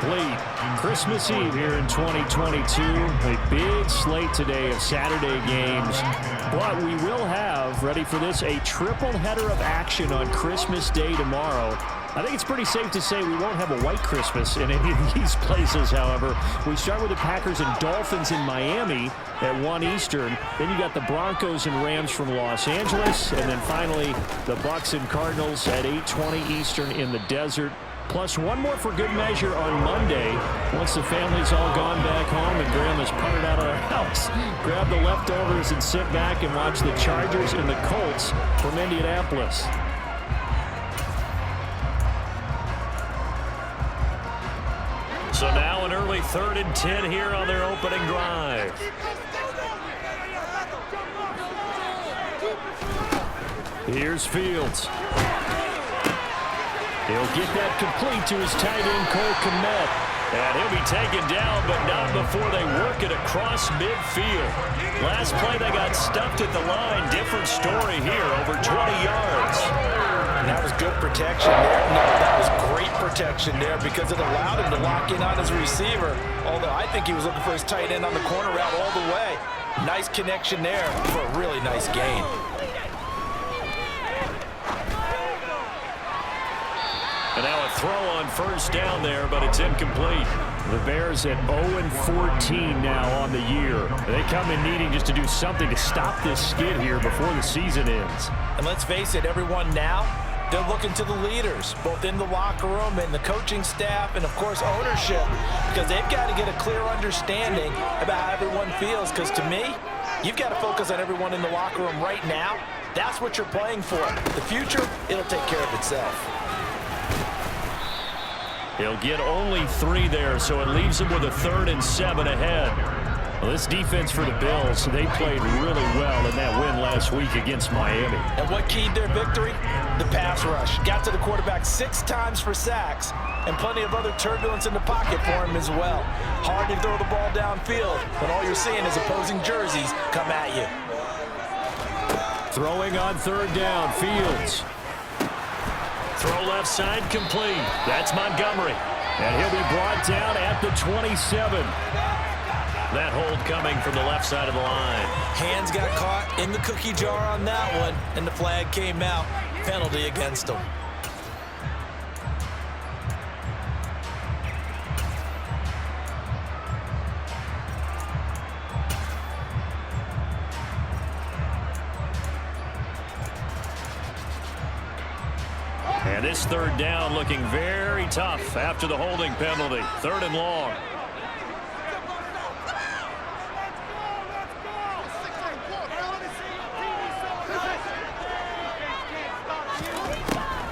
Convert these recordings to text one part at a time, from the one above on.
complete. Christmas Eve here in 2022. A big slate today of Saturday games. But we will have, ready for this, a triple header of action on Christmas Day tomorrow. I think it's pretty safe to say we won't have a white Christmas in any of these places, however. We start with the Packers and Dolphins in Miami at 1 Eastern. Then you got the Broncos and Rams from Los Angeles. And then finally, the Bucs and Cardinals at 8:20 Eastern in the desert. Plus one more for good measure on Monday. Once the family's all gone back home and Grandma's punted out of the house, grab the leftovers and sit back and watch the Chargers and the Colts from Indianapolis. So now an early 3rd and 10 here on their opening drive. Here's Fields. He'll get that complete to his tight end, Cole Kmet. And he'll be taken down, but not before they work it across midfield. Last play, they got stuffed at the line. Different story here, over 20 yards. And that was good protection there. No, that was great protection there because it allowed him to lock in on his receiver. Although I think he was looking for his tight end on the corner route all the way. Nice connection there for a really nice gain. And now a throw on first down there, but it's incomplete. The Bears at 0-14 now on the year. They come in needing just to do something to stop this skid here before the season ends. And let's face it, everyone now, they're looking to the leaders, both in the locker room and the coaching staff and, of course, ownership, because they've got to get a clear understanding about how everyone feels, because to me, you've got to focus on everyone in the locker room right now. That's what you're playing for. The future, it'll take care of itself. He'll get only 3 there, so it leaves him with a 3rd and 7 ahead. Well, this defense for the Bills, they played really well in that win last week against Miami. And what keyed their victory? The pass rush. Got to the quarterback 6 times for sacks, and plenty of other turbulence in the pocket for him as well. Hard to throw the ball downfield when all you're seeing is opposing jerseys come at you. Throwing on 3rd down, Fields. Throw left side complete. That's Montgomery. And he'll be brought down at the 27. That hold coming from the left side of the line. Hands got caught in the cookie jar on that one, and the flag came out. Penalty against him. And this 3rd down looking very tough after the holding penalty. 3rd and long.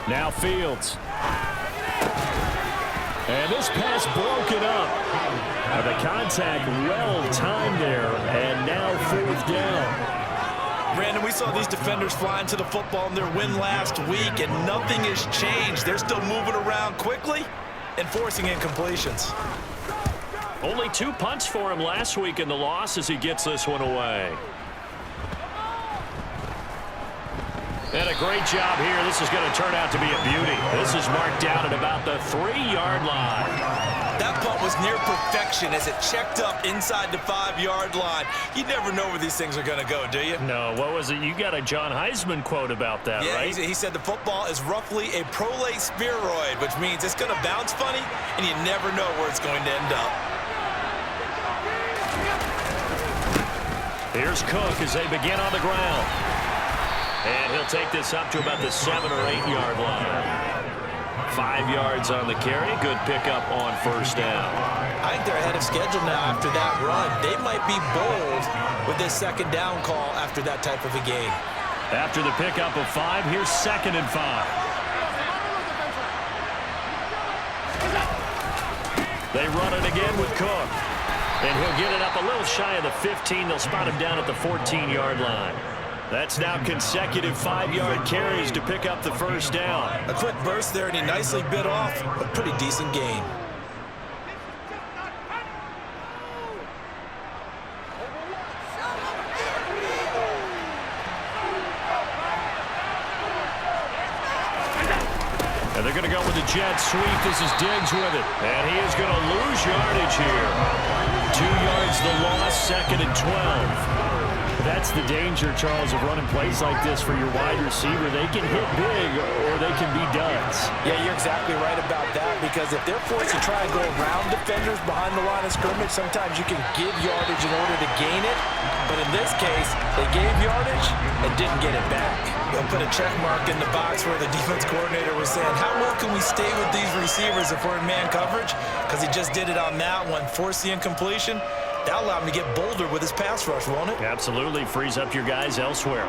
Now Fields. And this pass broken up. The contact well timed there, and now 4th down. Brandon, we saw these defenders flying to the football in their win last week, and nothing has changed. They're still moving around quickly and forcing incompletions. Only 2 punts for him last week in the loss as he gets this one away. And a great job here. This is going to turn out to be a beauty. This is marked down at about the 3-yard line. That punt was near perfection as it checked up inside the 5-yard line. You never know where these things are going to go, do you? No, what was it? You got a John Heisman quote about that, right? Yeah, he said the football is roughly a prolate spheroid, which means it's going to bounce funny, and you never know where it's going to end up. Here's Cook as they begin on the ground. And he'll take this up to about the 7- or 8-yard line. 5 yards on the carry. Good pickup on first down. I think they're ahead of schedule now after that run. They might be bold with this 2nd down call after that type of a game. After the pickup of 5, here's 2nd and 5. They run it again with Cook. And he'll get it up a little shy of the 15. They'll spot him down at the 14-yard line. That's now consecutive 5-yard carries to pick up the first down. A quick burst there, and he nicely bit off a pretty decent gain. And they're going to go for the jet sweep. This is Diggs with it. And he is going to lose yardage here. 2 yards the loss, 2nd and 12. That's the danger, Charles, of running plays like this for your wide receiver. They can hit big or they can be duds. Yeah, you're exactly right about that, because if they're forced to try and go around defenders behind the line of scrimmage, sometimes you can give yardage in order to gain it. But in this case, they gave yardage and didn't get it back. They'll put a check mark in the box where the defense coordinator was saying, how well can we stay with these receivers if we're in man coverage? Because he just did it on that one, forced the incompletion. That'll allow him to get bolder with his pass rush, won't it? Absolutely. Frees up your guys elsewhere.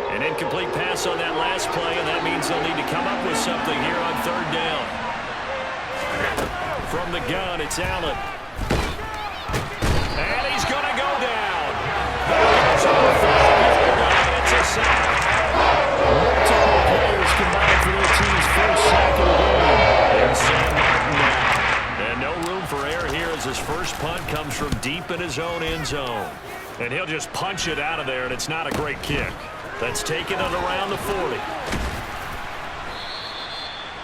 An incomplete pass on that last play, and that means they'll need to come up with something here on 3rd down. From the gun, it's Allen. And he's going to go down. It's a sack. Multiple players combined for their team's first sack of the game. And Sam Martin now. And no room for error here as his first punt comes from deep in his own end zone. And he'll just punch it out of there, and it's not a great kick. That's taken it around the 40.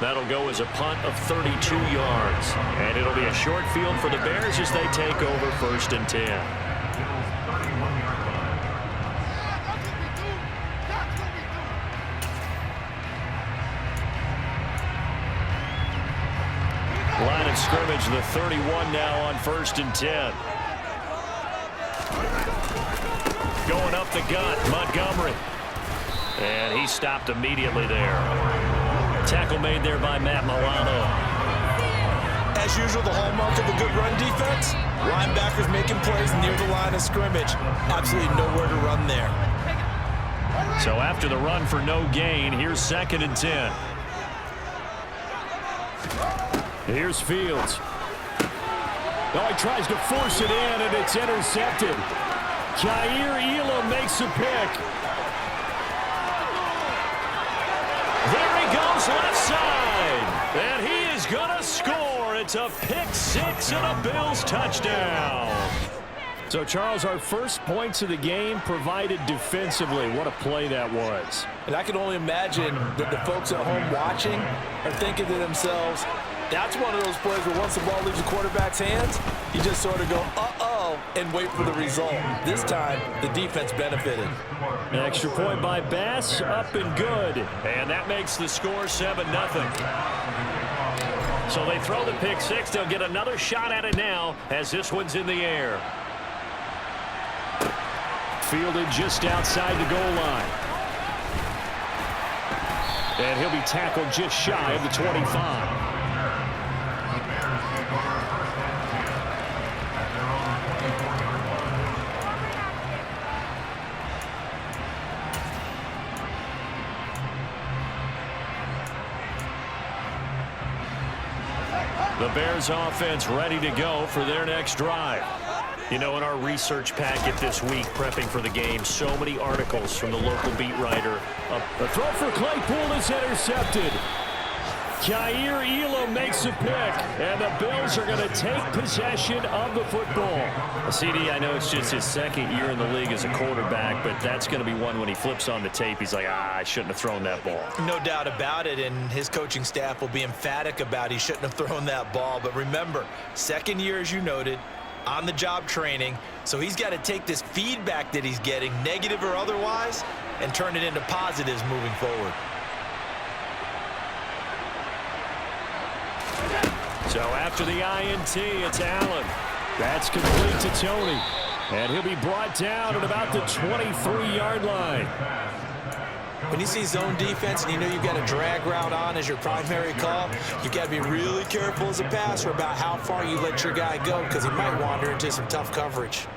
That'll go as a punt of 32 yards. And it'll be a short field for the Bears as they take over 1st and 10. Line of scrimmage, the 31 now on 1st and 10. Going up the gut, Montgomery. And he stopped immediately there. Tackle made there by Matt Milano. As usual, the hallmark of a good run defense, linebackers making plays near the line of scrimmage. Absolutely nowhere to run there. So after the run for no gain, here's 2nd and 10. Here's Fields. Oh, he tries to force it in, and it's intercepted. Kaiir Elam makes a pick. There he goes left side. And he is going to score. It's a pick 6 and a Bills touchdown. So, Charles, our first points of the game provided defensively. What a play that was. And I can only imagine that the folks at home watching are thinking to themselves, that's one of those plays where once the ball leaves the quarterback's hands, you just sort of go, uh-oh, and wait for the result. This time, the defense benefited. An extra point by Bass, up and good. And that makes the score 7-0. So they throw the pick 6. They'll get another shot at it now as this one's in the air. Fielded just outside the goal line. And he'll be tackled just shy of the 25. The Bears offense ready to go for their next drive. You know, in our research packet this week, prepping for the game, so many articles from the local beat writer. The throw for Claypool is intercepted. Kaiir Elam makes a pick, and the Bills are going to take possession of the football. CD, I know it's just his 2nd year in the league as a quarterback, but that's going to be one when he flips on the tape. He's like, I shouldn't have thrown that ball. No doubt about it, and his coaching staff will be emphatic about he shouldn't have thrown that ball. But remember, 2nd year, as you noted, on-the-job training, so he's got to take this feedback that he's getting, negative or otherwise, and turn it into positives moving forward. So after the INT, it's Allen. That's complete to Tony. And he'll be brought down at about the 23-yard line. When you see zone defense and you know you've got a drag route on as your primary call, you've got to be really careful as a passer about how far you let your guy go, because he might wander into some tough coverage.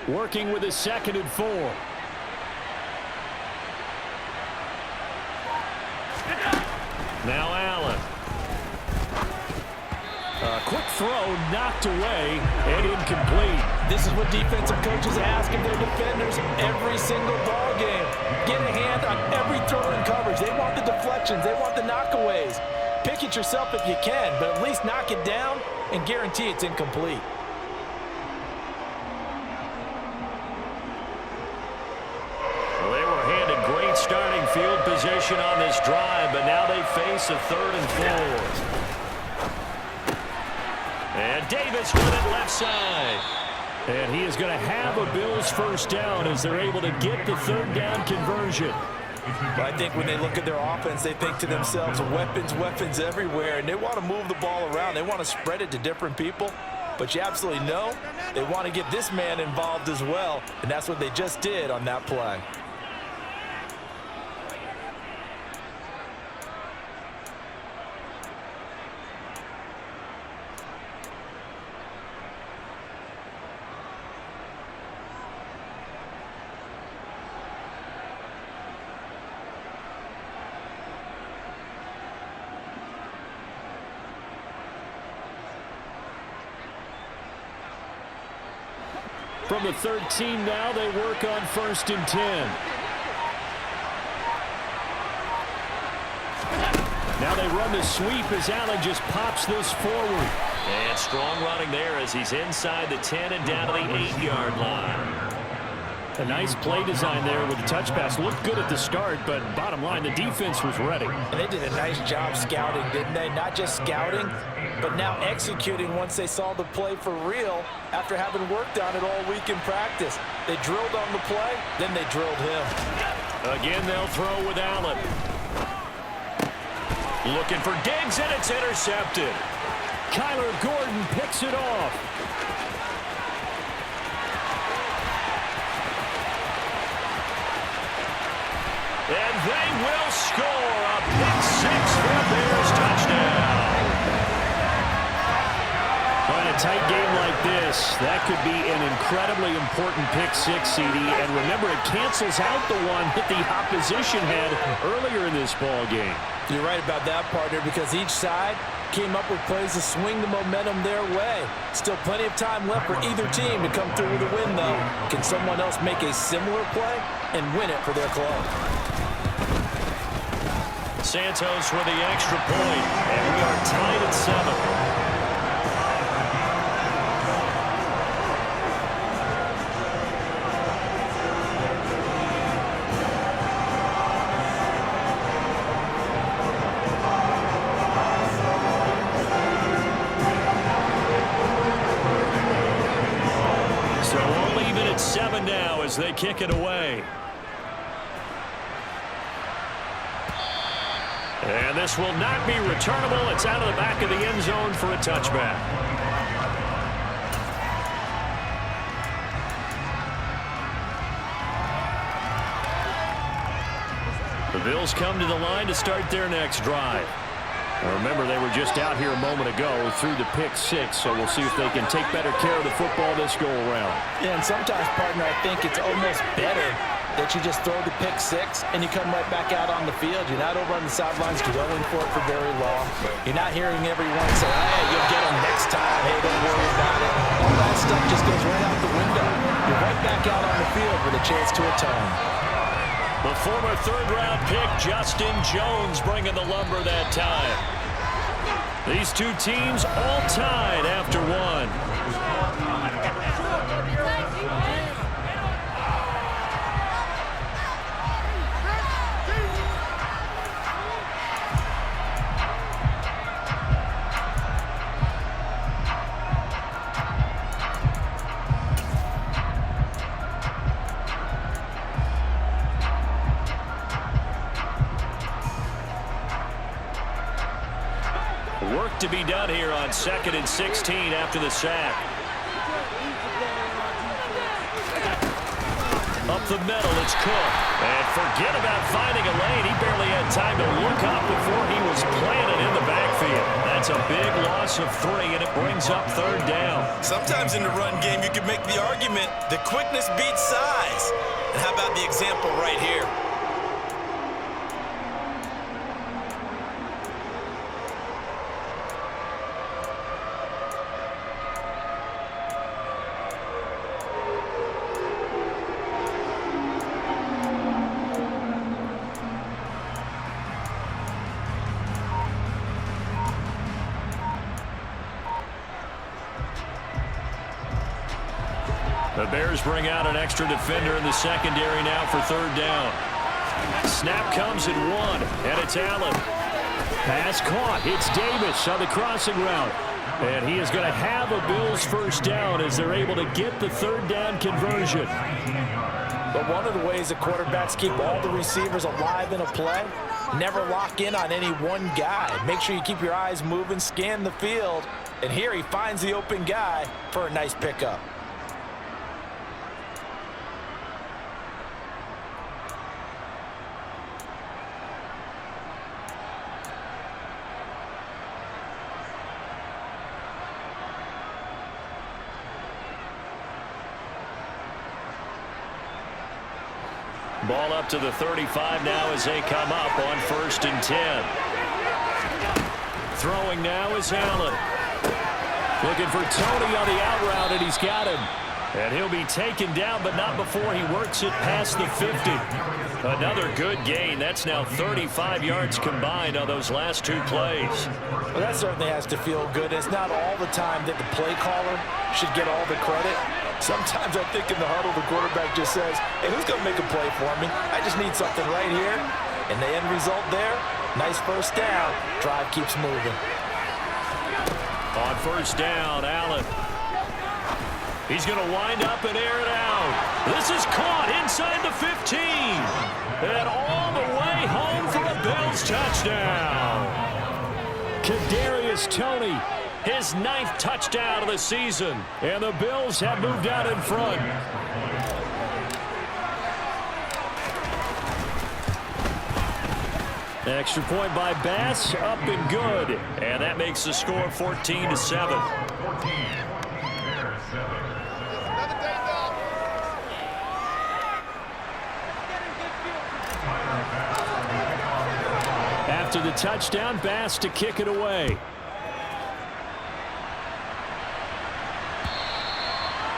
Working with his 2nd and 4. Now Allen. A quick throw knocked away and incomplete. This is what defensive coaches ask of their defenders every single ball game. Get a hand on every throw in coverage. They want the deflections. They want the knockaways. Pick it yourself if you can, but at least knock it down and guarantee it's incomplete. Well, they were handed great starting field position on this drive, but now they face a 3rd and 4. And Davis with it left side. And he is going to have a Bills first down as they're able to get the 3rd down conversion. But I think when they look at their offense, they think to themselves, weapons everywhere, and they want to move the ball around. They want to spread it to different people. But you absolutely know they want to get this man involved as well, and that's what they just did on that play. From the 13 now, they work on 1st and 10. Now they run the sweep as Allen just pops this forward. And strong running there as he's inside the 10 and down to the 8-yard line. A nice play design there with the touch pass. Looked good at the start, but bottom line, the defense was ready. And they did a nice job scouting, didn't they? Not just scouting, but now executing once they saw the play for real after having worked on it all week in practice. They drilled on the play, then they drilled him. Again, they'll throw with Allen. Looking for Diggs, and it's intercepted. Kyler Gordon picks it off. And they will score a pick six for a Bears touchdown. Well, in a tight game like this, that could be an incredibly important pick six, CD. And remember, it cancels out the one that the opposition had earlier in this ball game. You're right about that, partner, because each side came up with plays to swing the momentum their way. Still plenty of time left for either team to come through with a win, though. Can someone else make a similar play and win it for their club? Santos with the extra point, and we are tied at 7. So we'll leave it at 7 now as they kick it away. And this will not be returnable. It's out of the back of the end zone for a touchback. The Bills come to the line to start their next drive. Now remember, they were just out here a moment ago through the pick six, so we'll see if they can take better care of the football this go-around. Yeah, and sometimes, partner, I think it's almost better that you just throw the pick six and you come right back out on the field. You're not over on the sidelines dwelling for it for very long. You're not hearing everyone say, hey, you'll get them next time. Hey, don't worry about it. All that stuff just goes right out the window. You're right back out on the field with a chance to atone. The former third-round pick, Justin Jones, bringing the lumber that time. These two teams all tied after one. Work to be done here on 2nd and 16 after the sack. Up the middle, it's Cook. And forget about finding a lane. He barely had time to look up before he was planted in the backfield. That's a big loss of 3, and it brings up 3rd down. Sometimes in the run game, you can make the argument that quickness beats size. And how about the example right here? The Bears bring out an extra defender in the secondary now for third down. Snap comes at 1, and it's Allen. Pass caught. It's Davis on the crossing route. And he is going to have a Bills first down as they're able to get the third down conversion. But one of the ways that quarterbacks keep all the receivers alive in a play, never lock in on any one guy. Make sure you keep your eyes moving, scan the field. And here he finds the open guy for a nice pickup. Ball up to the 35 now as they come up on 1st and 10. Throwing now is Allen. Looking for Tony on the out route, and he's got him. And he'll be taken down, but not before he works it past the 50. Another good gain. That's now 35 yards combined on those last 2 plays. Well, that certainly has to feel good. It's not all the time that the play caller should get all the credit. Sometimes I think in the huddle, the quarterback just says, hey, who's going to make a play for me? I just need something right here. And the end result there, nice first down. Drive keeps moving. On 1st down, Allen. He's going to wind up and air it out. This is caught inside the 15. And all the way home for a Bills touchdown. Kadarius Toney, his 9th touchdown of the season. And the Bills have moved out in front. Extra point by Bass, up and good. And that makes the score 14-7. After the touchdown, Bass to kick it away.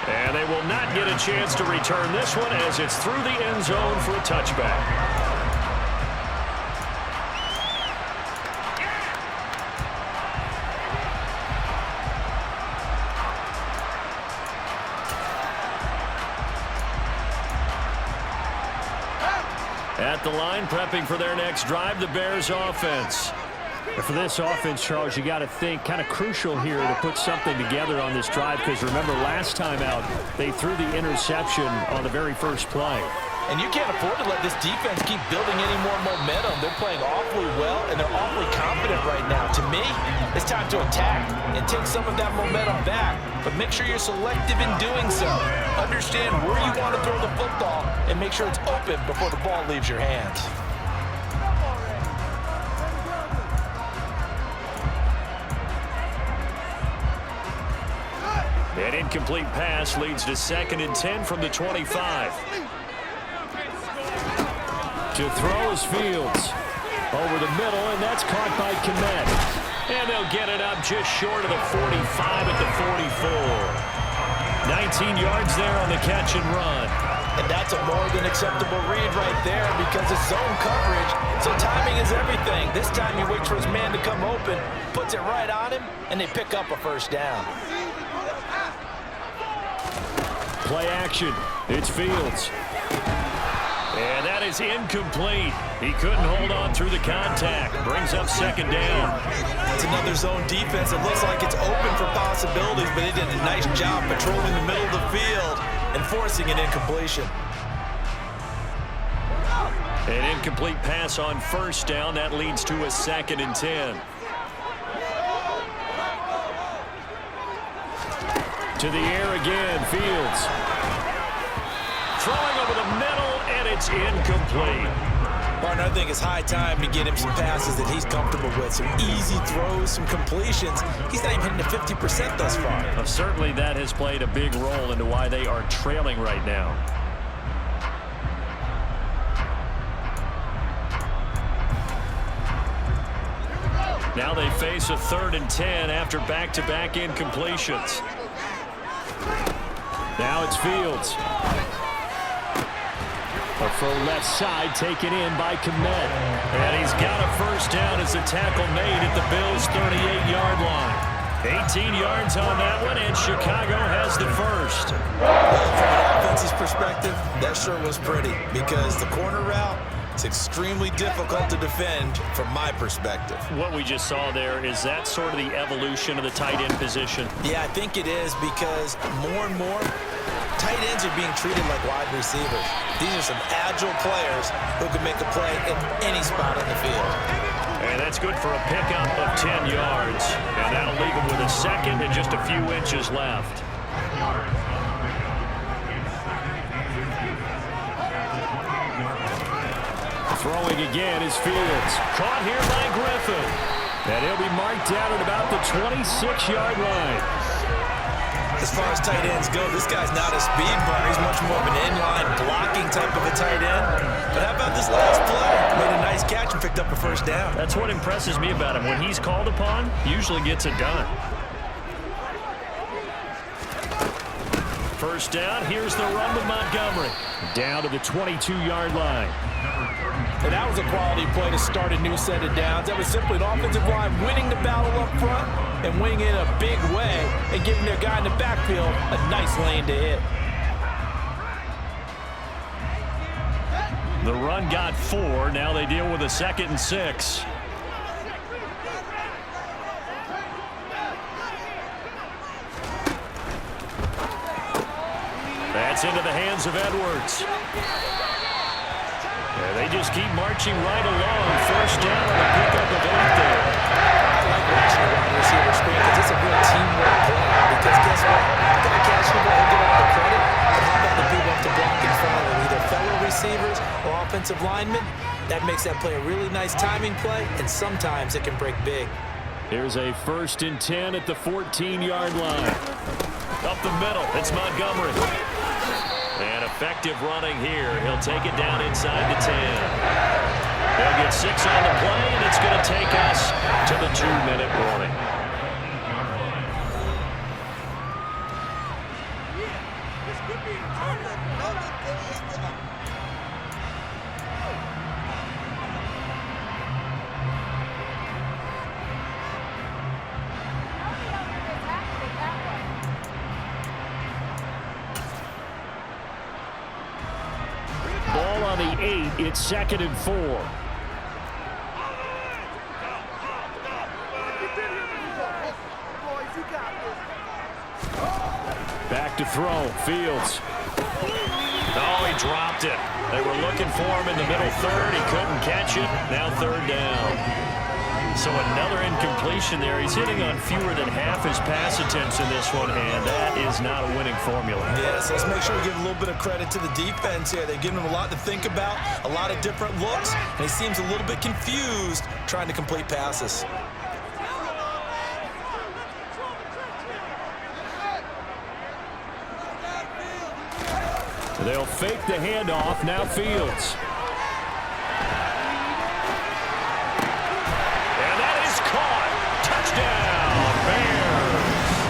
And they will not get a chance to return this one as it's through the end zone for a touchback. At the line, prepping for their next drive, the Bears offense. And for this offense, Charles, you got to think kind of crucial here to put something together on this drive, because remember last time out, they threw the interception on the very first play. And you can't afford to let this defense keep building any more momentum. They're playing awfully well, and they're awfully confident right now. To me, it's time to attack and take some of that momentum back. But make sure you're selective in doing so. Understand where you want to throw the football and make sure it's open before the ball leaves your hands. An incomplete pass leads to 2nd and 10 from the 25. To throw is Fields. Over the middle, and that's caught by Kmet. And they'll get it up just short of the 45 at the 44. 19 yards there on the catch and run. And that's a more than acceptable read right there because it's zone coverage, so timing is everything. This time he waits for his man to come open, puts it right on him, and they pick up a first down. Play action. It's Fields. And that is incomplete. He couldn't hold on through the contact. Brings up 2nd down. It's another zone defense. It looks like it's open for possibilities, but they did a nice job patrolling the middle of the field and forcing an incompletion. An incomplete pass on 1st down. That leads to a 2nd and 10. To the air again, Fields. Throwing over the middle, and it's incomplete. Partner, I think it's high time to get him some passes that he's comfortable with. Some easy throws, some completions. He's not even hitting to 50% thus far. Well, certainly that has played a big role into why they are trailing right now. Now they face a 3rd and 10 after back-to-back incompletions. Now it's Fields. A full left side taken in by Kmet. And he's got a first down as the tackle made at the Bills' 38-yard line. 18 yards on that one, and Chicago has the first. Well, from an offense's perspective, that sure was pretty because the corner route, it's extremely difficult to defend from my perspective. What we just saw there, is that sort of the evolution of the tight end position? Yeah, I think it is because more and more tight ends are being treated like wide receivers. These are some agile players who can make a play in any spot on the field. And that's good for a pickup of 10 yards. And that'll leave him with a second and just a few inches left. Throwing again is Fields. Caught here by Griffin. And he'll be marked down at about the 26-yard line. As far as tight ends go, this guy's not a speed burner. He's much more of an inline blocking type of a tight end. But how about this last play? Made a nice catch and picked up a first down. That's what impresses me about him. When he's called upon, he usually gets it done. First down, here's the run with Montgomery. Down to the 22-yard line. And that was a quality play to start a new set of downs. That was simply an offensive line winning the battle up front and winning it in a big way and giving their guy in the backfield a nice lane to hit. The run got 4. Now they deal with a 2nd and 6. That's into the hands of Edwards. Yeah, they just keep marching right along. First down on a pickup of 8 there. I like watching a wide receiver screen because it's a real teamwork play. Because guess what? You got to catch the ball and get all the credit. But how about the people up to block in front of them? Either fellow receivers or offensive linemen. That makes that play a really nice timing play, and sometimes it can break big. Here's a 1st and 10 at the 14-yard line. Up the middle, it's Montgomery. And effective running here. He'll take it down inside the 10. They'll get 6 on the play, and it's going to take us to the 2-minute warning. Ball on the 8. It's 2nd and 4. Back to throw. Fields. Oh, he dropped it. They were looking for him in the middle third. He couldn't catch it. Now 3rd down. So another incompletion there. He's hitting on fewer than half his pass attempts in this one, and that is not a winning formula. Yes, let's make sure we give a little bit of credit to the defense here. They've given him a lot to think about, a lot of different looks, and he seems a little bit confused trying to complete passes. They'll fake the handoff. Now Fields. And that is caught. Touchdown, Bears.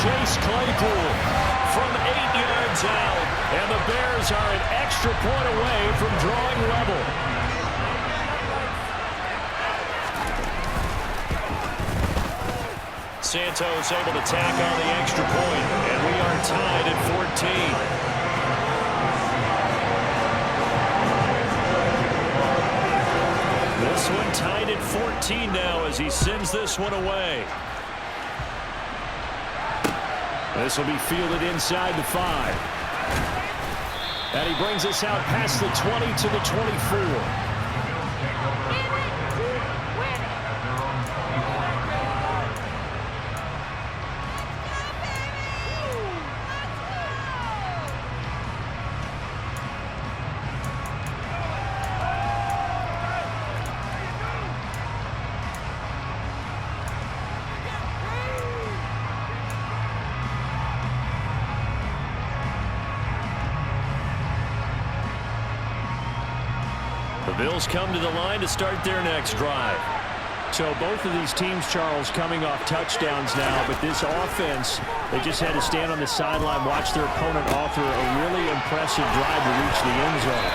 Chase Claypool from 8 yards out. And the Bears are an extra point away from drawing level. Santos able to tack on the extra point. And we are tied at 14. This one tied at 14 now as he sends this one away. This will be fielded inside the 5. And he brings us out past the 20 to the 24. The Bills come to the line to start their next drive. So both of these teams, Charles, coming off touchdowns now, but this offense, they just had to stand on the sideline, watch their opponent author a really impressive drive to reach the end zone.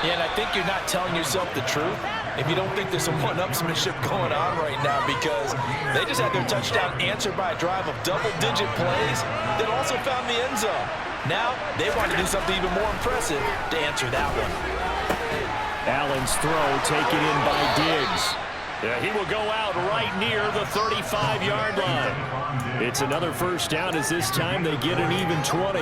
Yeah, and I think you're not telling yourself the truth if you don't think there's some one-upsmanship going on right now, because they just had their touchdown answered by a drive of double-digit plays that also found the end zone. Now they want to do something even more impressive to answer that one. Allen's throw taken in by Diggs. Yeah, he will go out right near the 35-yard line. It's another first down, as this time they get an even 20.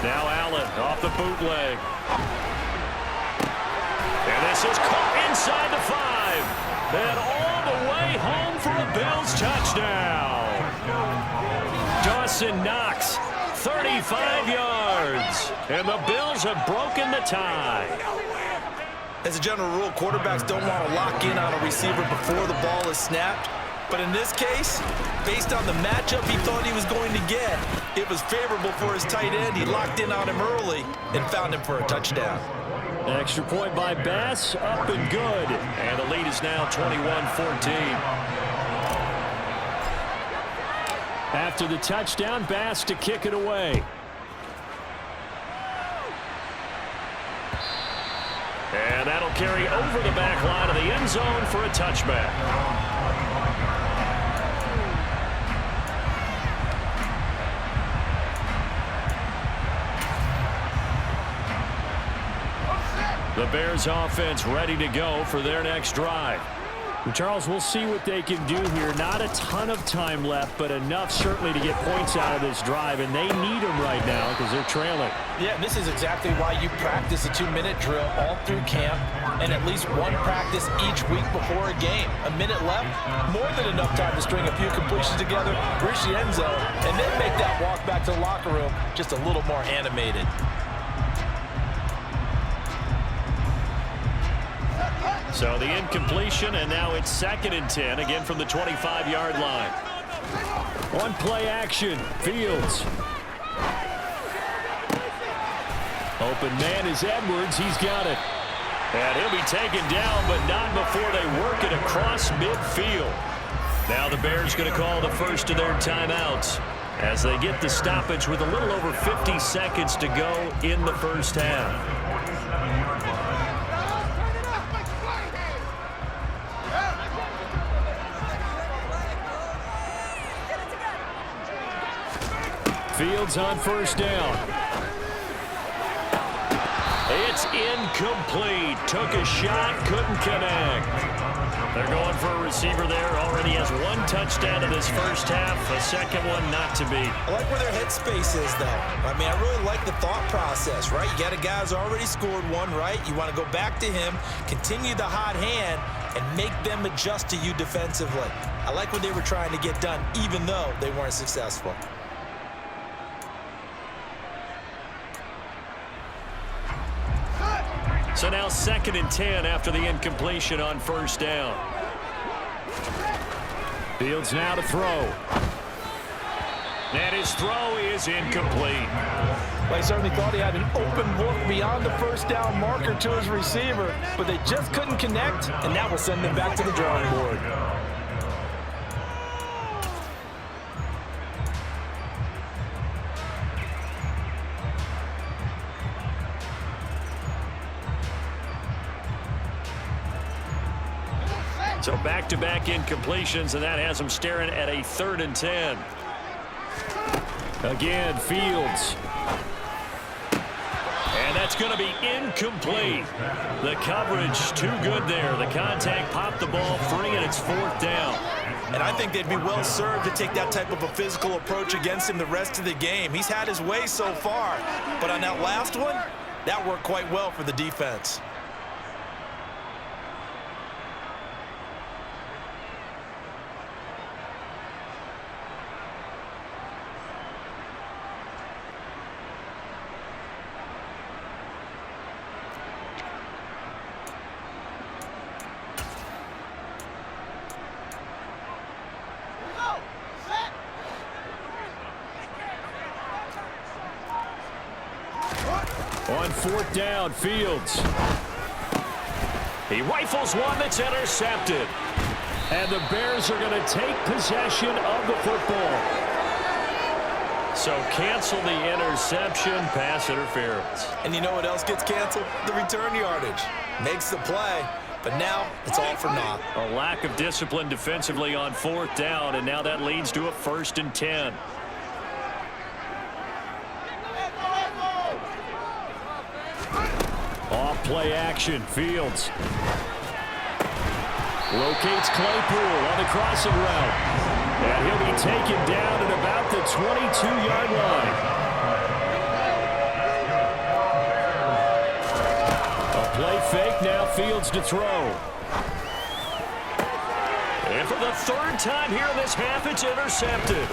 Now Allen off the bootleg. And this is caught inside the 5. And all the way home for a Bills touchdown. Dawson Knox, 35 yards. And the Bills have broken the tie. As a general rule, quarterbacks don't want to lock in on a receiver before the ball is snapped. But in this case, based on the matchup he thought he was going to get, it was favorable for his tight end. He locked in on him early and found him for a touchdown. Extra point by Bass, up and good. And the lead is now 21-14. After the touchdown, Bass to kick it away. And that'll carry over the back line of the end zone for a touchback. The Bears offense ready to go for their next drive. Charles, we'll see what they can do here. Not a ton of time left, but enough certainly to get points out of this drive, and they need them right now because they're trailing. Yeah, this is exactly why you practice a 2-minute drill all through camp and at least one practice each week before a game. A minute left, more than enough time to string a few completions together, reach the end zone, and then make that walk back to the locker room just a little more animated. So the incompletion, and now it's 2nd and 10, again from the 25-yard line. On play action, Fields. Open man is Edwards. He's got it. And he'll be taken down, but not before they work it across midfield. Now the Bears going to call the first of their timeouts as they get the stoppage with a little over 50 seconds to go in the first half. Fields on first down. It's incomplete. Took a shot, couldn't connect. They're going for a receiver there. Already has one touchdown in this first half. A second one not to be. I like where their headspace is, though. I mean, I really like the thought process, right? You got a guy who's already scored one, right? You want to go back to him, continue the hot hand, and make them adjust to you defensively. I like what they were trying to get done, even though they weren't successful. So now 2nd and 10 after the incompletion on first down. Fields now to throw. And his throw is incomplete. Well, he certainly thought he had an open look beyond the first down marker to his receiver, but they just couldn't connect, and that will send them back to the drawing board. So back-to-back incompletions, and that has them staring at a 3rd and 10. Again, Fields. And that's going to be incomplete. The coverage too good there. The contact popped the ball free, and it's 4th down. And I think they'd be well served to take that type of a physical approach against him the rest of the game. He's had his way so far, but on that last one, that worked quite well for the defense. On 4th down, Fields. He rifles one that's intercepted. And the Bears are going to take possession of the football. So cancel the interception, pass interference. And you know what else gets canceled? The return yardage. Makes the play, but now it's all for naught. A lack of discipline defensively on 4th down, and now that leads to a 1st and 10. Off play action, Fields. Locates Claypool on the crossing route. And he'll be taken down at about the 22-yard line. A play fake, now Fields to throw. And for the 3rd time here in this half, it's intercepted.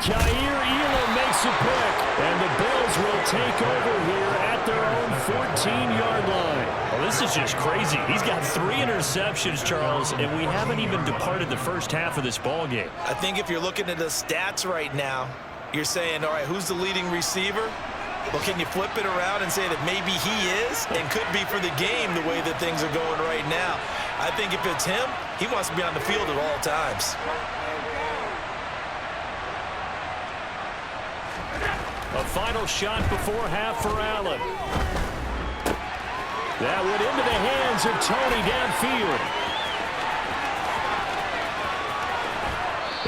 Kaiir Elam makes a pick, and the Bills will take over here at their own 14-yard line. Well, this is just crazy. He's got 3 interceptions, Charles, and we haven't even departed the first half of this ball game. I think if you're looking at the stats right now, you're saying, all right, who's the leading receiver? Well, can you flip it around and say that maybe he is and could be for the game the way that things are going right now? I think if it's him, he wants to be on the field at all times. A final shot before half for Allen. That went into the hands of Tony downfield.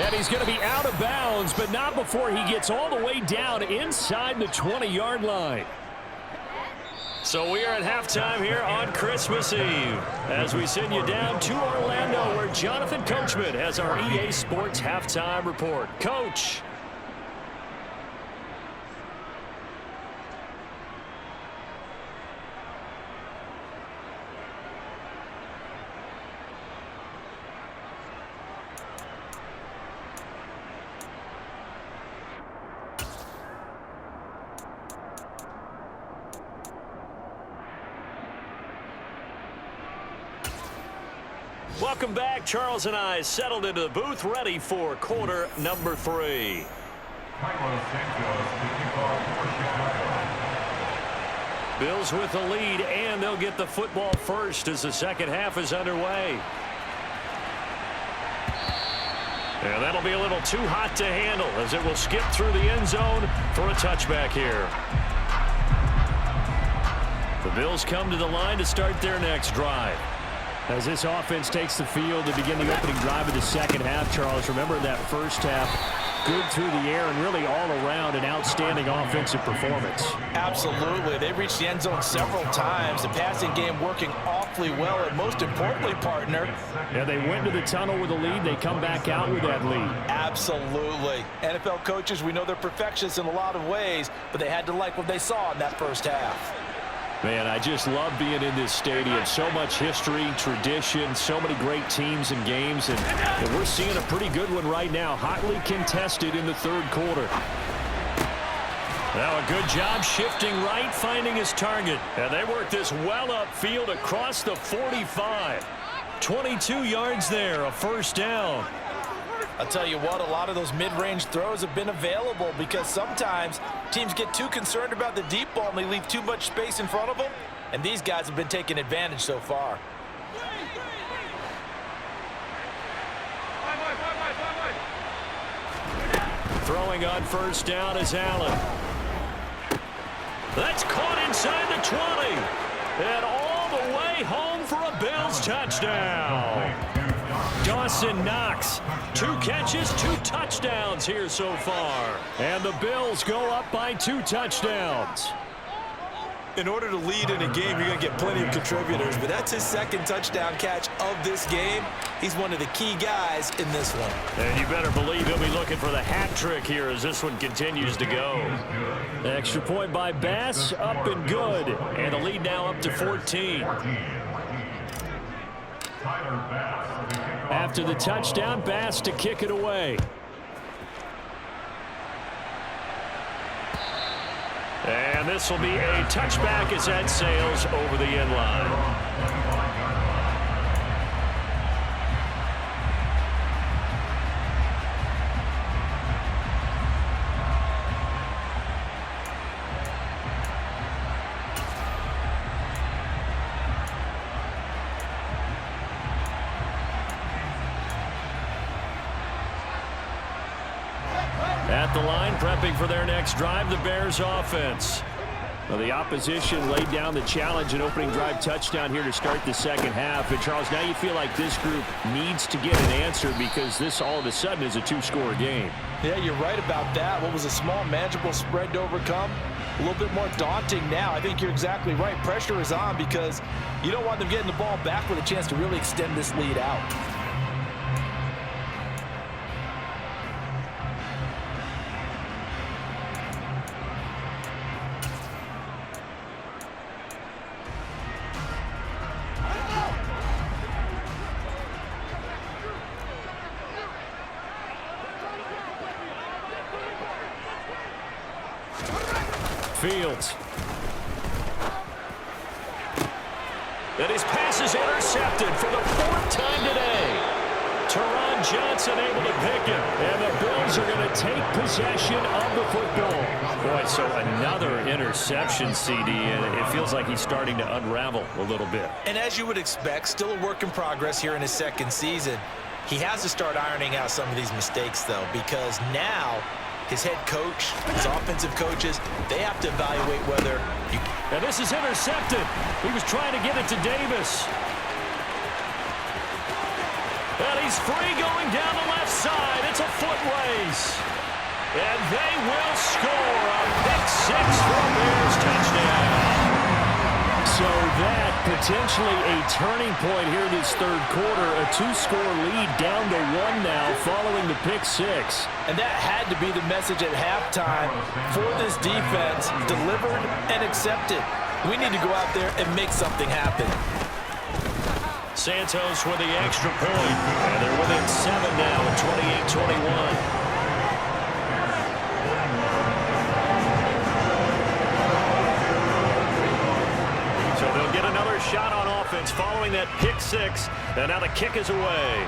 And he's going to be out of bounds, but not before he gets all the way down inside the 20-yard line. So we are at halftime here on Christmas Eve as we send you down to Orlando where Jonathan Coachman has our EA Sports halftime report. Coach. Welcome back. Charles and I settled into the booth, ready for quarter number 3. Bills with the lead, and they'll get the football first as the second half is underway. And that'll be a little too hot to handle as it will skip through the end zone for a touchback here. The Bills come to the line to start their next drive. As this offense takes the field to begin the opening drive of the second half, Charles, remember that first half, good through the air and really all around an outstanding offensive performance. Absolutely. They reached the end zone several times. The passing game working awfully well, and most importantly, partner. Yeah, they went to the tunnel with a lead. They come back out with that lead. Absolutely. NFL coaches, we know they're perfectionists in a lot of ways, but they had to like what they saw in that first half. Man, I just love being in this stadium. So much history, tradition, so many great teams and games, and we're seeing a pretty good one right now, hotly contested in the third quarter. Now a good job shifting right, finding his target. And they work this well upfield across the 45. 22 yards there, a first down. I'll tell you what, a lot of those mid-range throws have been available because sometimes teams get too concerned about the deep ball and they leave too much space in front of them, and these guys have been taking advantage so far. Throwing on first down is Allen. That's caught inside the 20. And all the way home for a Bills touchdown. Dawson Knox, 2 catches, 2 touchdowns here so far. And the Bills go up by 2 touchdowns. In order to lead in a game, you're going to get plenty of contributors, but that's his second touchdown catch of this game. He's one of the key guys in this one. And you better believe he'll be looking for the hat trick here as this one continues to go. Extra point by Bass, up and good. And the lead now up to 14. After the touchdown, Bass to kick it away. And this will be a touchback as that sails over the end line. At the line, prepping for their next drive, the Bears offense. Well, the opposition laid down the challenge and opening drive touchdown here to start the second half. And, Charles, now you feel like this group needs to get an answer because this all of a sudden is a two-score game. Yeah, you're right about that. What was a small, manageable spread to overcome? A little bit more daunting now. I think you're exactly right. Pressure is on because you don't want them getting the ball back with a chance to really extend this lead out. Fields. And his pass is intercepted for the fourth time today. Teron Johnson able to pick him. And the Bills are going to take possession of the football. Boy, so another interception, CD, and it feels like he's starting to unravel a little bit. And as you would expect, still a work in progress here in his second season. He has to start ironing out some of these mistakes, though, because now his head coach, his offensive coaches, they have to evaluate whether you... And this is intercepted. He was trying to get it to Davis. And he's free going down the left side. It's a foot race. And they will score a pick-6 for a Bears touchdown. So that potentially a turning point here in this third quarter. A two-score lead down to 1 now following the pick-6. And that had to be the message at halftime for this defense, delivered and accepted. We need to go out there and make something happen. Santos with the extra point. And they're within 7 now at 28-21. Shot on offense following that pick-6, and now the kick is away.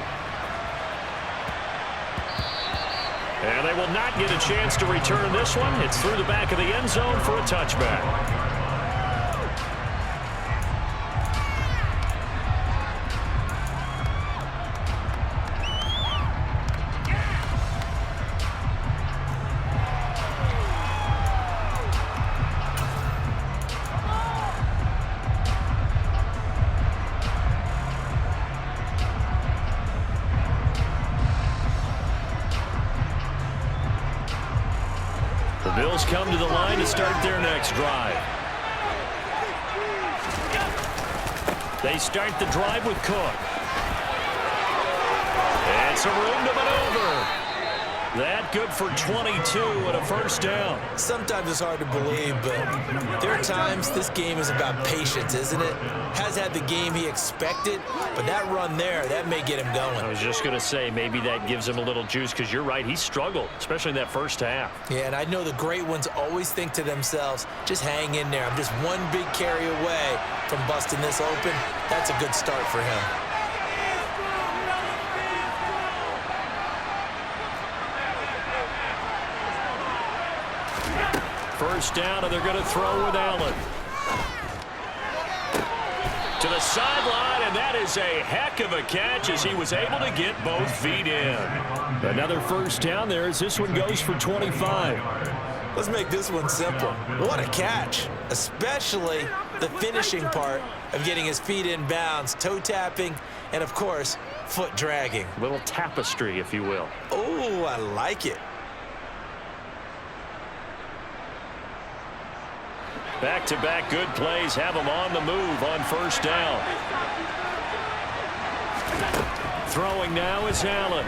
And they will not get a chance to return this one. It's through the back of the end zone for a touchback. The Bills come to the line to start their next drive. They start the drive with Cook. It's a room to maneuver. That good for 22 and a first down. Sometimes it's hard to believe, but there are times this game is about patience, isn't it? Has had the game he expected, but that run there, that may get him going. I was just going to say, maybe that gives him a little juice, because you're right, he struggled, especially in that first half. Yeah, and I know the great ones always think to themselves, just hang in there. I'm just one big carry away from busting this open. That's a good start for him. First down, and they're going to throw with Allen. To the sideline, and that is a heck of a catch as he was able to get both feet in. Another first down there as this one goes for 25. Let's make this one simple. What a catch, especially the finishing part of getting his feet in bounds, toe tapping, and of course, foot dragging. Little tapestry, if you will. Oh, I like it. Back-to-back good plays have him on the move on first down. Throwing now is Allen.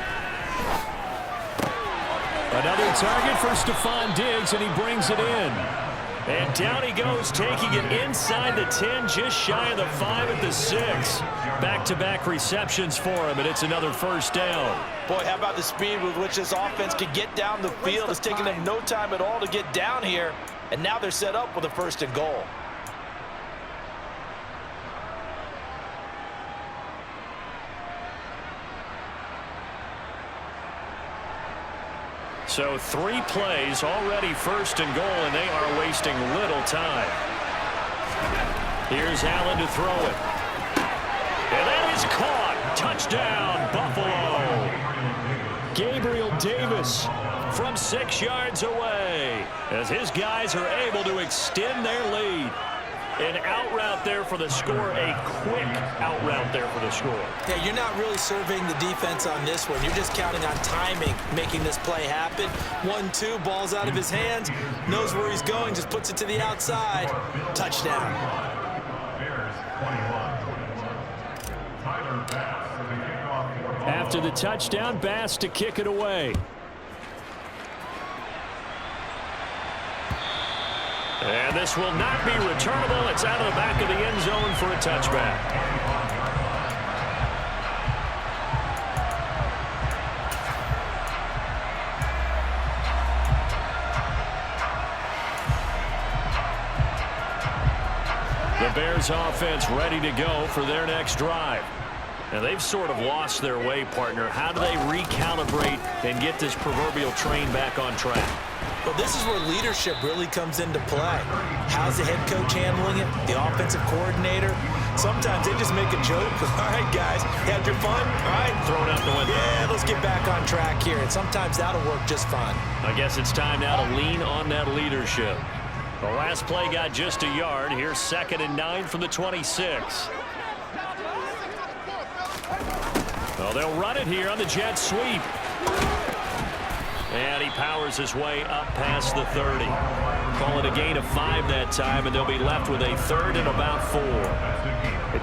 Another target for Stephon Diggs, and he brings it in. And down he goes, taking it inside the 10, just shy of the 5 at the 6. Back-to-back receptions for him, and it's another first down. Boy, how about the speed with which this offense could get down the field? It's taking them no time at all to get down here. And now they're set up with a first and goal. So 3 plays, already first and goal, and they are wasting little time. Here's Allen to throw it. And that is caught. Touchdown, Buffalo. Gabriel Davis from from 6 yards away as his guys are able to extend their lead. An out route there for the score, a quick out route there for the score. Yeah, you're not really surveying the defense on this one. You're just counting on timing, making this play happen. 1-2, ball's out of his hands, knows where he's going, just puts it to the outside. Touchdown. After the touchdown, Bass to kick it away. And this will not be returnable. It's out of the back of the end zone for a touchback. The Bears offense ready to go for their next drive. Now, they've sort of lost their way, partner. How do they recalibrate and get this proverbial train back on track? Well, this is where leadership really comes into play. How's the head coach handling it? The offensive coordinator? Sometimes they just make a joke. All right, guys, you had your fun? All right. Thrown out the window. Yeah, let's get back on track here. And sometimes that'll work just fine. I guess it's time now to lean on that leadership. The last play got just a yard. Here's 2nd and 9 from the 26. Well, they'll run it here on the jet sweep. And he powers his way up past the 30. Call it a gain of 5 that time, and they'll be left with a 3rd and about 4.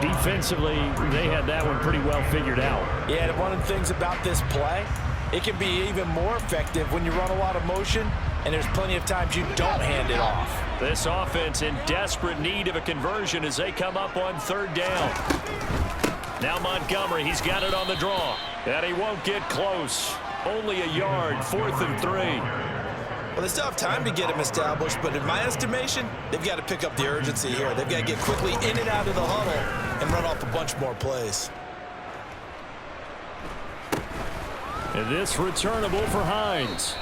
Defensively, they had that one pretty well figured out. Yeah, and one of the things about this play, it can be even more effective when you run a lot of motion, and there's plenty of times you don't hand it off. This offense in desperate need of a conversion as they come up on 3rd down. Now Montgomery, he's got it on the draw. And he won't get close. Only a yard, 4th and 3. Well, they still have time to get him established, but in my estimation, they've got to pick up the urgency here. They've got to get quickly in and out of the huddle and run off a bunch more plays. And this returnable for Hines.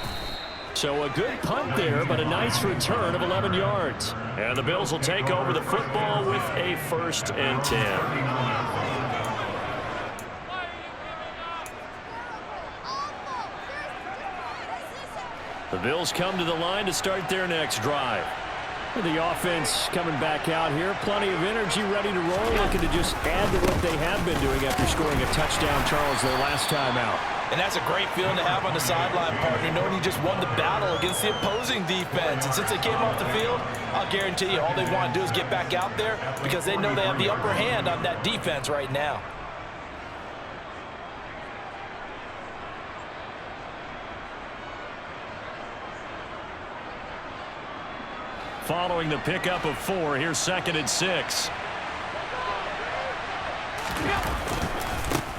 So a good punt there, but a nice return of 11 yards. And the Bills will take over the football with a 1st and 10. The Bills come to the line to start their next drive. The offense coming back out here. Plenty of energy, ready to roll. Looking to just add to what they have been doing after scoring a touchdown, Charles, their last time out. And that's a great feeling to have on the sideline, partner, knowing you just won the battle against the opposing defense. And since they came off the field, I'll guarantee you all they want to do is get back out there because they know they have the upper hand on that defense right now. Following the pickup of 4, here's 2nd and 6.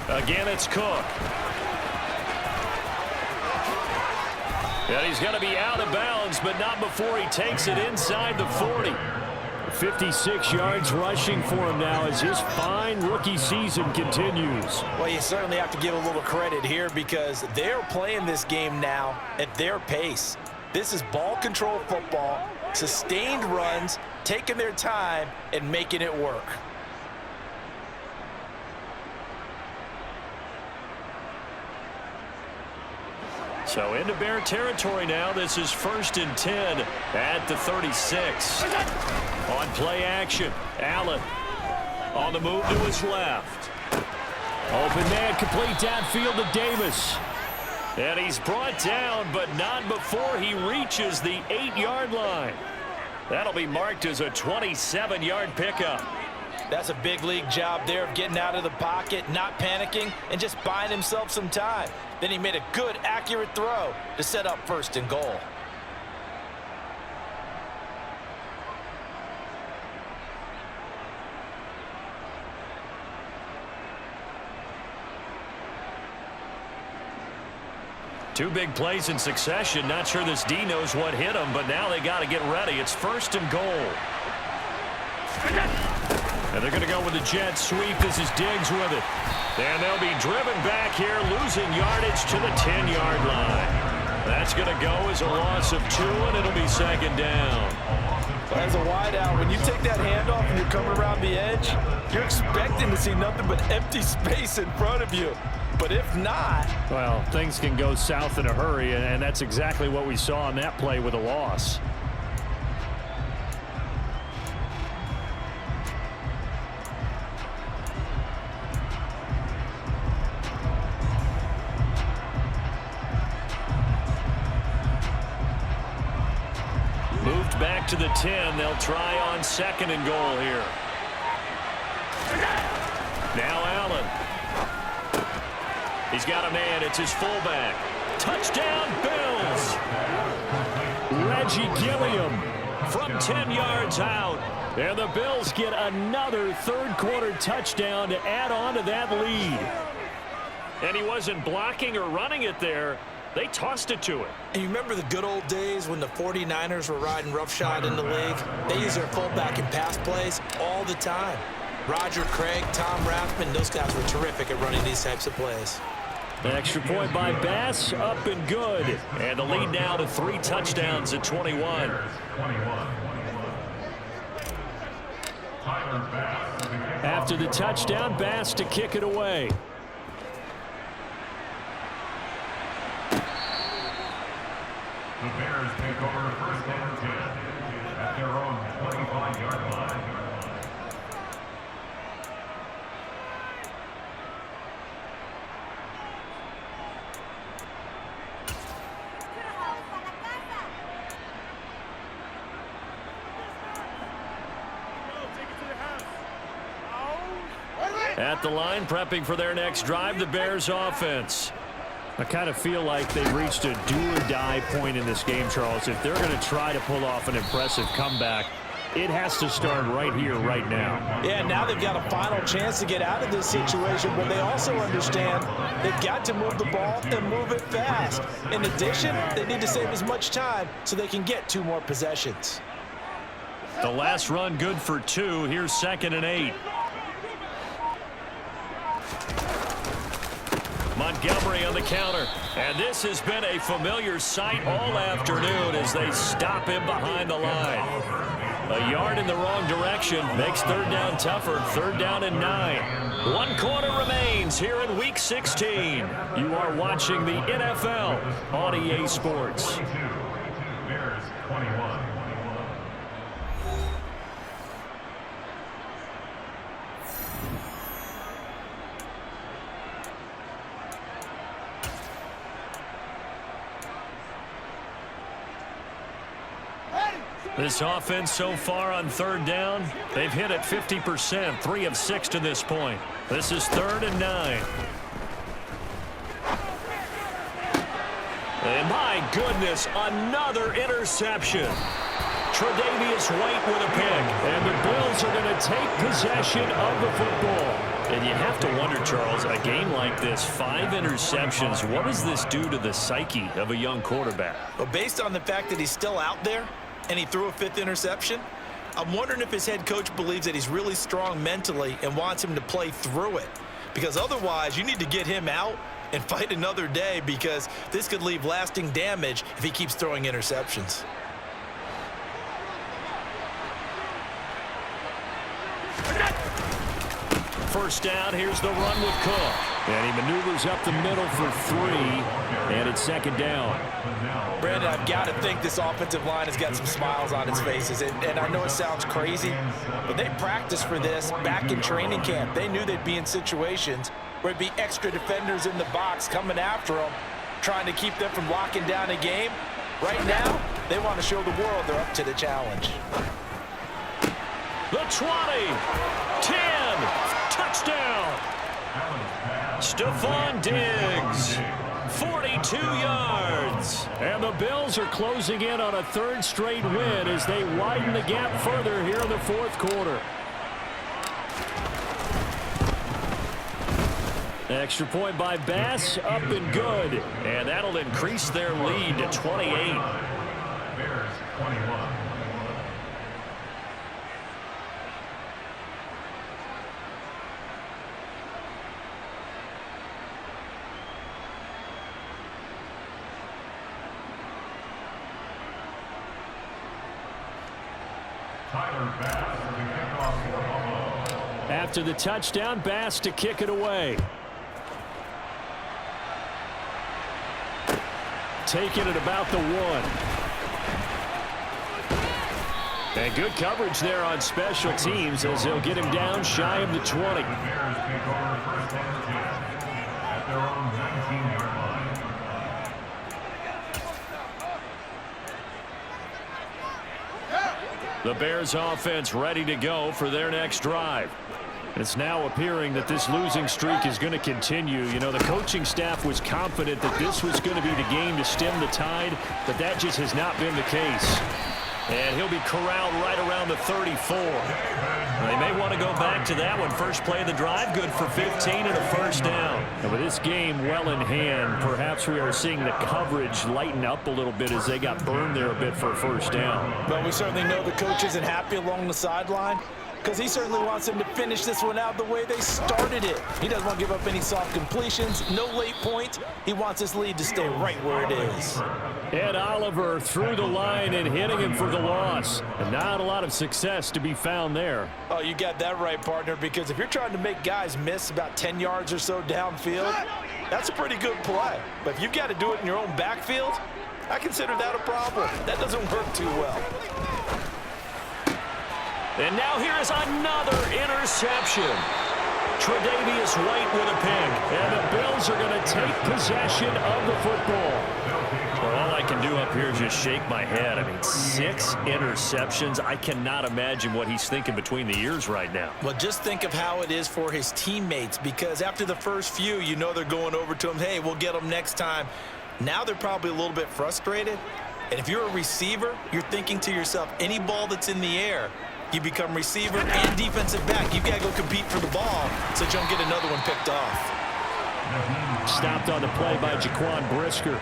Again, it's Cook. And he's going to be out of bounds, but not before he takes it inside the 40. 56 yards rushing for him now as his fine rookie season continues. Well, you certainly have to give a little credit here because they're playing this game now at their pace. This is ball control football, sustained runs, taking their time and making it work. So into Bear territory now. This is 1st and 10 at the 36. On play action, Allen on the move to his left. Open man, complete downfield to Davis. And he's brought down, but not before he reaches the 8-yard line. That'll be marked as a 27-yard pickup. That's a big league job there of getting out of the pocket, not panicking, and just buying himself some time. Then he made a good, accurate throw to set up 1st and goal. Two big plays in succession. Not sure this D knows what hit him, but now they got to get ready. It's 1st and goal. And they're going to go with the jet sweep. This is Diggs with it. And they'll be driven back here, losing yardage to the 10-yard line. That's going to go as a loss of 2, and it'll be 2nd down. As a wideout, when you take that handoff and you're coming around the edge, you're expecting to see nothing but empty space in front of you. But if not, well, things can go south in a hurry, and that's exactly what we saw on that play with a loss. Moved back to the 10. They'll try on 2nd and goal here. Now Allen. He's got a man. It's his fullback. Touchdown, Bills. Reggie Gilliam from 10 yards out. And the Bills get another third-quarter touchdown to add on to that lead. And he wasn't blocking or running it there. They tossed it to him. And you remember the good old days when the 49ers were riding roughshod in the league? They use their fullback in pass plays all the time. Roger Craig, Tom Rathman, those guys were terrific at running these types of plays. An extra point by Bass, up and good. And the lead now to 3 touchdowns at 21. After the touchdown, Bass to kick it away. The Bears take over 1st and 10 at their own 25-yard line. At the line, prepping for their next drive, the Bears offense. I kind of feel like they've reached a do-or-die point in this game, Charles. If they're going to try to pull off an impressive comeback, it has to start right here, right now. Yeah, now they've got a final chance to get out of this situation, but they also understand they've got to move the ball and move it fast. In addition, they need to save as much time so they can get 2 more possessions. The last run good for 2. Here's 2nd and 8. Montgomery on the counter. And this has been a familiar sight all afternoon as they stop him behind the line. A yard in the wrong direction makes 3rd down tougher. 3rd down and 9. 1 quarter remains here in Week 16. You are watching the NFL on EA Sports. Bears 21. This offense so far on 3rd down, they've hit it 50%, 3 of 6 to this point. This is 3rd and 9. And my goodness, another interception. Tre'Davious White with a pick, and the Bills are going to take possession of the football. And you have to wonder, Charles, a game like this, 5 interceptions, what does this do to the psyche of a young quarterback? Well, based on the fact that he's still out there and he threw a 5th interception, I'm wondering if his head coach believes that he's really strong mentally and wants him to play through it. Because otherwise, you need to get him out and fight another day, because this could leave lasting damage if he keeps throwing interceptions. First down, here's the run with Cook. And he maneuvers up the middle for 3, and it's 2nd down. Brandon, I've got to think this offensive line has got some smiles on its faces. And I know it sounds crazy, but they practiced for this back in training camp. They knew they'd be in situations where it'd be extra defenders in the box coming after them, trying to keep them from locking down a game. Right now, they want to show the world they're up to the challenge. The 20, 10, touchdown. Stephon Diggs, 42 yards. And the Bills are closing in on a 3rd straight win as they widen the gap further here in the 4th quarter. Extra point by Bass, up and good. And that'll increase their lead to 28. Bears 21. After the touchdown, Bass to kick it away. take it at about the 1. And good coverage there on special teams as they'll get him down shy of the 20. The Bears take over first and 10 at their own 19-yard line. The Bears offense ready to go for their next drive. It's now appearing that this losing streak is going to continue. You know, the coaching staff was confident that this was going to be the game to stem the tide, but that just has not been the case. And he'll be corralled right around the 34. They may want to go back to that one. First play of the drive, good for 15 and a first down. And with this game well in hand, perhaps we are seeing the coverage lighten up a little bit as they got burned there a bit for a first down. Well, we certainly know the coach isn't happy along the sideline, because he certainly wants them to finish this one out the way they started it. He doesn't want to give up any soft completions, no late points. He wants this lead to stay right where it is. Ed Oliver through the line and hitting him for the loss. And not a lot of success to be found there. Oh, you got that right, partner, because if you're trying to make guys miss about 10 yards or so downfield, that's a pretty good play. But if you've got to do it in your own backfield, I consider that a problem. That doesn't work too well. And now here is another interception. Tre'Davious White with a pick. And the Bills are going to take possession of the football. Well, all I can do up here is just shake my head. I mean, 6 interceptions. I cannot imagine what he's thinking between the ears right now. Well, just think of how it is for his teammates, because after the first few, you know they're going over to him, hey, we'll get them next time. Now they're probably a little bit frustrated. And if you're a receiver, you're thinking to yourself, any ball that's in the air, you become receiver and defensive back. You've got to go compete for the ball so you don't get another one picked off. Stopped on the play by Jaquan Brisker.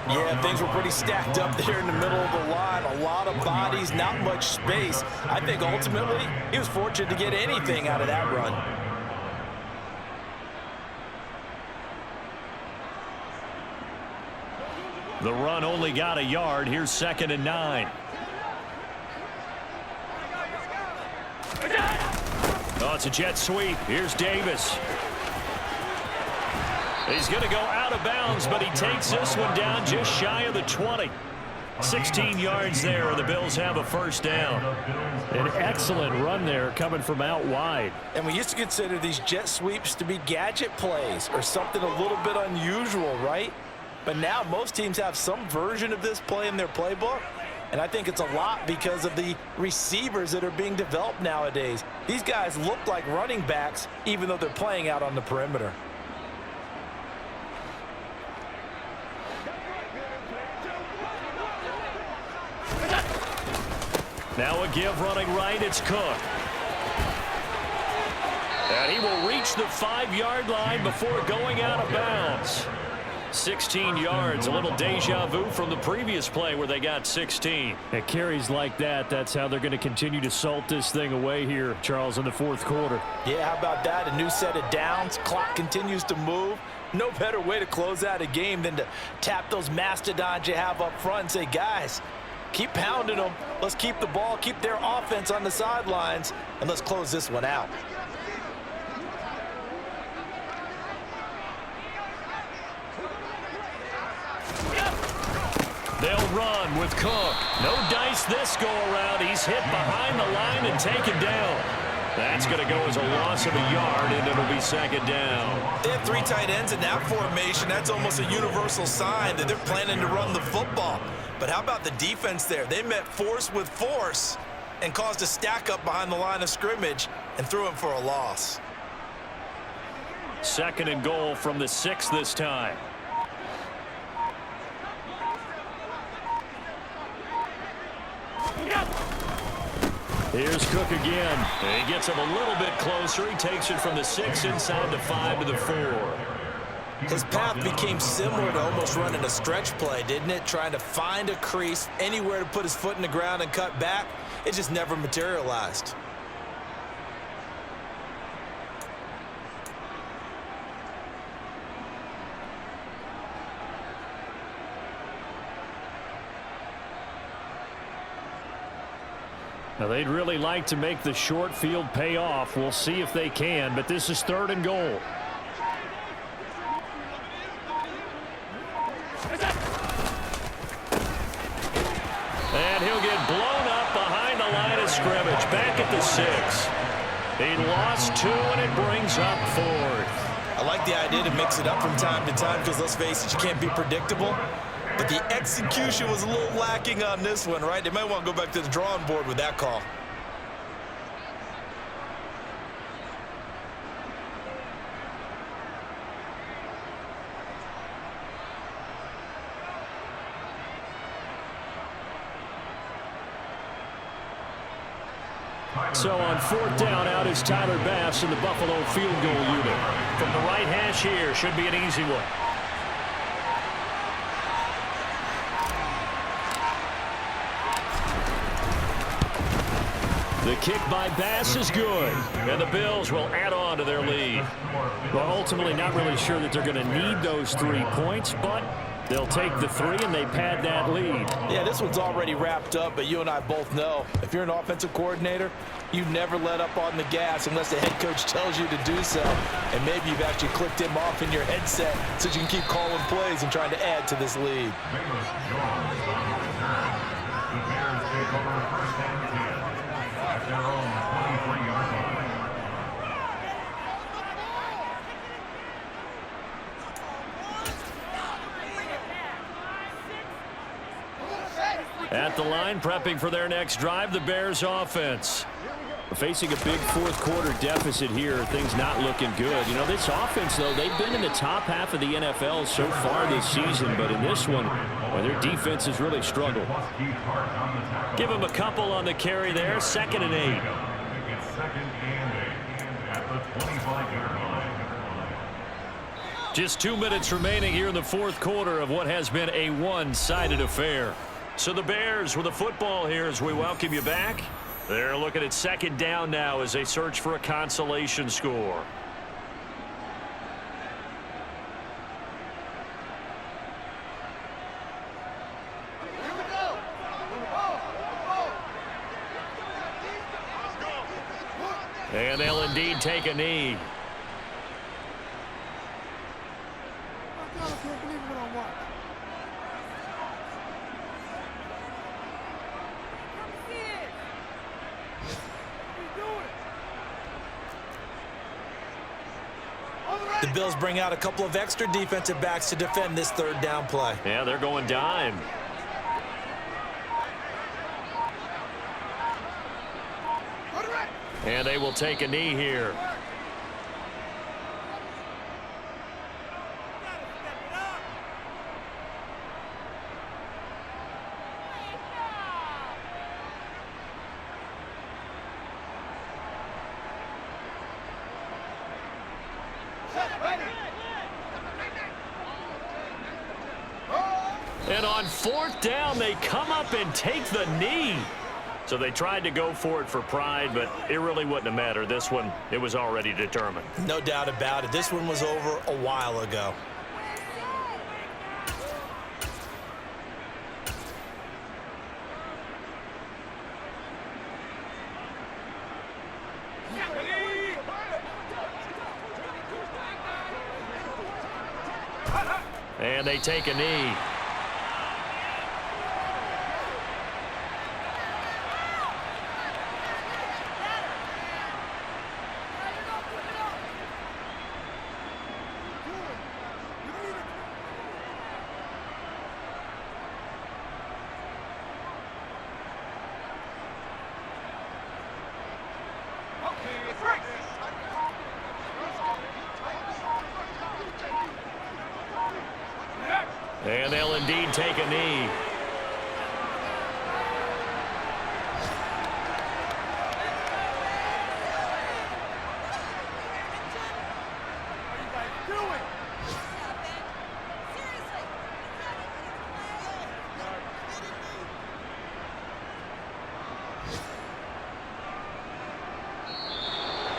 Yeah, things were pretty stacked up there in the middle of the line. A lot of bodies, not much space. I think ultimately he was fortunate to get anything out of that run. The run only got a yard. Here's 2nd and 9. Oh, it's a jet sweep. Here's Davis. He's going to go out of bounds, but he takes this one down just shy of the 20. 16 yards there, and the Bills have a first down. An excellent run there coming from out wide. And we used to consider these jet sweeps to be gadget plays or something a little bit unusual, right? But now most teams have some version of this play in their playbook. And I think it's a lot because of the receivers that are being developed nowadays. These guys look like running backs even though they're playing out on the perimeter. Now a give running right, it's Cook. And he will reach the 5-yard line before going out of bounds. 16 yards, a little deja vu from the previous play where they got 16. At carries like that, that's how they're going to continue to salt this thing away here, Charles, in the 4th quarter. Yeah, how about that? A new set of downs. Clock continues to move. No better way to close out a game than to tap those mastodons you have up front and say, guys, keep pounding them. Let's keep the ball, keep their offense on the sidelines, and let's close this one out. They'll run with Cook. No dice this go-around. He's hit behind the line and taken down. That's going to go as a loss of a yard, and it'll be 2nd down. They have 3 tight ends in that formation. That's almost a universal sign that they're planning to run the football. But how about the defense there? They met force with force and caused a stack up behind the line of scrimmage and threw him for a loss. 2nd and goal from the 6 this time. Here's Cook again. And he gets him a little bit closer. He takes it from the 6 inside the 5 to the 4. His path became similar to almost running a stretch play, didn't it? Trying to find a crease, anywhere to put his foot in the ground and cut back. It just never materialized. Now, they'd really like to make the short field pay off. We'll see if they can, but this is 3rd and goal. And he'll get blown up behind the line of scrimmage. Back at the 6. He lost 2, and it brings up 4th. I like the idea to mix it up from time to time because, let's face it, you can't be predictable. But the execution was a little lacking on this one, right? They might want to go back to the drawing board with that call. So on 4th down, out is Tyler Bass in the Buffalo field goal unit. From the right hash here, should be an easy one. The kick by Bass is good, and the Bills will add on to their lead. Well, ultimately not really sure that they're going to need those 3 points, but they'll take the 3 and they pad that lead. Yeah, this one's already wrapped up, but you and I both know if you're an offensive coordinator, you never let up on the gas unless the head coach tells you to do so. And maybe you've actually clicked him off in your headset so you can keep calling plays and trying to add to this lead. Bayless Jones on the return. The Bears take over 1st and 10 at their own 23-yard line. At the line, prepping for their next drive, the Bears offense. Facing a big 4th quarter deficit here, things not looking good. You know, this offense, though, they've been in the top half of the NFL so far this season, but in this one, well, their defense has really struggled. Give them a couple on the carry there, 2nd and 8. It's 2nd and 8 at the 25-yard line. Just 2 minutes remaining here in the 4th quarter of what has been a one-sided affair. So the Bears with the football here as we welcome you back. They're looking at 2nd down now as they search for a consolation score. And they'll indeed take a knee. The Bills bring out a couple of extra defensive backs to defend this 3rd down play. Yeah, they're going dime. And they will take a knee here. And on 4th down, they come up and take the knee. So they tried to go for it for pride, but it really wouldn't have mattered. This one, it was already determined. No doubt about it. This one was over a while ago. And they take a knee. And they'll indeed take a knee.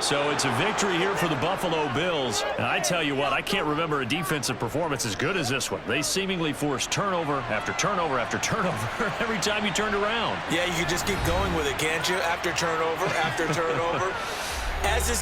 So it's a victory here for the Buffalo Bills. And I tell you what, I can't remember a defensive performance as good as this one. They seemingly forced turnover after turnover after turnover every time you turned around. Yeah, you can just keep going with it, can't you? After turnover, after turnover. As this